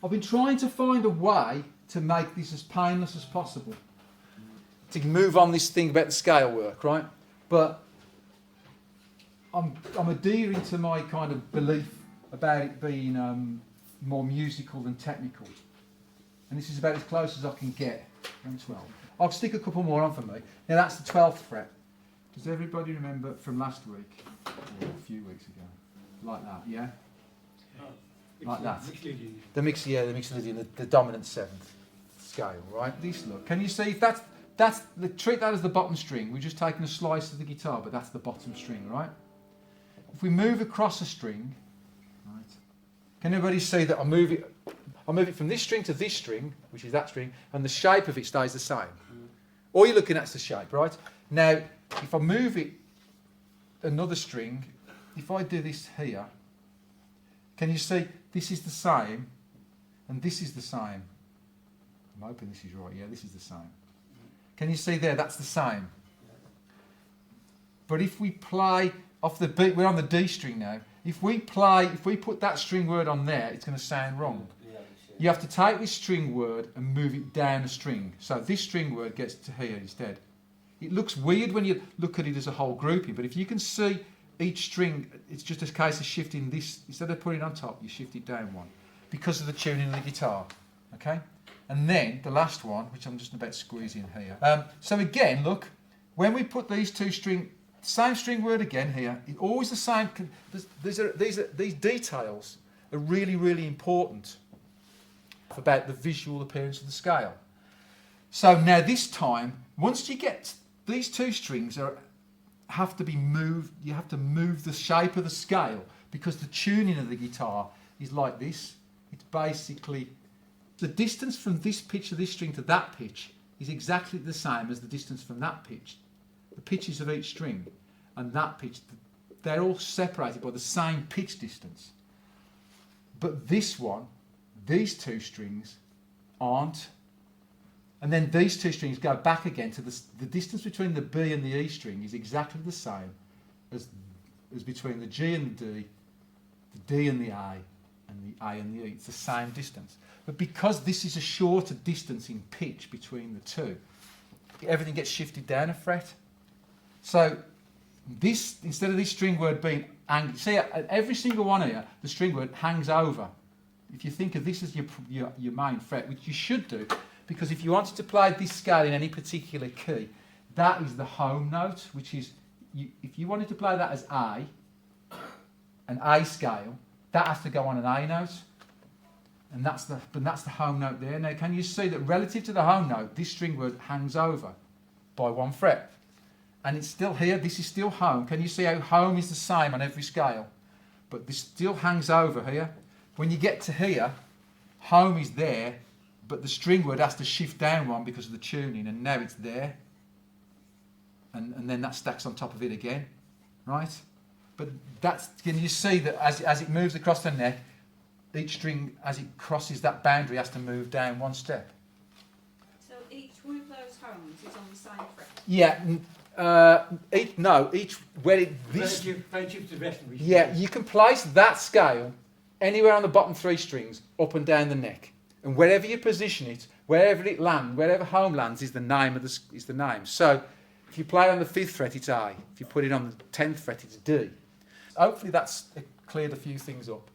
I've been trying to find a way to make this as painless as possible. To move on this thing about the scale work, right? But I'm adhering to my kind of belief about it being more musical than technical. And this is about as close as I can get. 12. I'll stick a couple more on for me. Now that's the 12th fret. Does everybody remember from last week? Or a few weeks ago? Like that, yeah? Like that. The Mixolydian, the dominant 7th scale, right? This look. Can you see if treat that as the bottom string. We're just taking a slice of the guitar, but that's the bottom string, right? If we move across a string, right? Can everybody see that I move it from this string to this string, which is that string, and the shape of it stays the same. All you're looking at is the shape, right? Now, if I move it another string, if I do this here, can you see this is the same, and this is the same? I'm hoping this is right. Yeah, this is the same. Can you see there? That's the same. But if we play off the beat, we're on the D string now. If we put that string word on there, it's going to sound wrong. You have to take this string word and move it down a string. So this string word gets to here instead. It looks weird when you look at it as a whole grouping, but if you can see each string, it's just a case of shifting this. Instead of putting it on top, you shift it down one because of the tuning of the guitar. Okay? And then the last one, which I'm just about to squeeze in here. So again, look, when we put these two same string word again here, it's always the same. These details are really, really important about the visual appearance of the scale. So now this time, once you get these two strings have to be moved, you have to move the shape of the scale because the tuning of the guitar is like this. It's basically the distance from this pitch of this string to that pitch is exactly the same as the distance from that pitch. The pitches of each string and that pitch, they're all separated by the same pitch distance. But this one, these two strings aren't. And then these two strings go back again to the distance between the B and the E string is exactly the same as between the G and the D, the D and the A, and the A and the E. It's the same distance. But because this is a shorter distance in pitch between the two, everything gets shifted down a fret. So this, instead of this string word being angled, see at every single one here, the string word hangs over. If you think of this as your main fret, which you should do, because if you wanted to play this scale in any particular key, that is the home note, which is, if you wanted to play that as A, an A scale, that has to go on an A note, and that's the home note there. Now, can you see that relative to the home note, this string word hangs over by one fret, and it's still here. This is still home. Can you see how home is the same on every scale, but this still hangs over here? When you get to here, home is there, but the string word has to shift down one because of the tuning, and now it's there. And then that stacks on top of it again, right? But can you see that as it moves across the neck, each string, as it crosses that boundary, has to move down one step. So each one of those homes is on the same fret? Yeah. Yeah, you can place that scale anywhere on the bottom three strings, up and down the neck, and wherever you position it, wherever it lands, wherever home lands, is the name of the name. So, if you play on the 5th fret, it's A. If you put it on the 10th fret, it's D. Hopefully, that's cleared a few things up.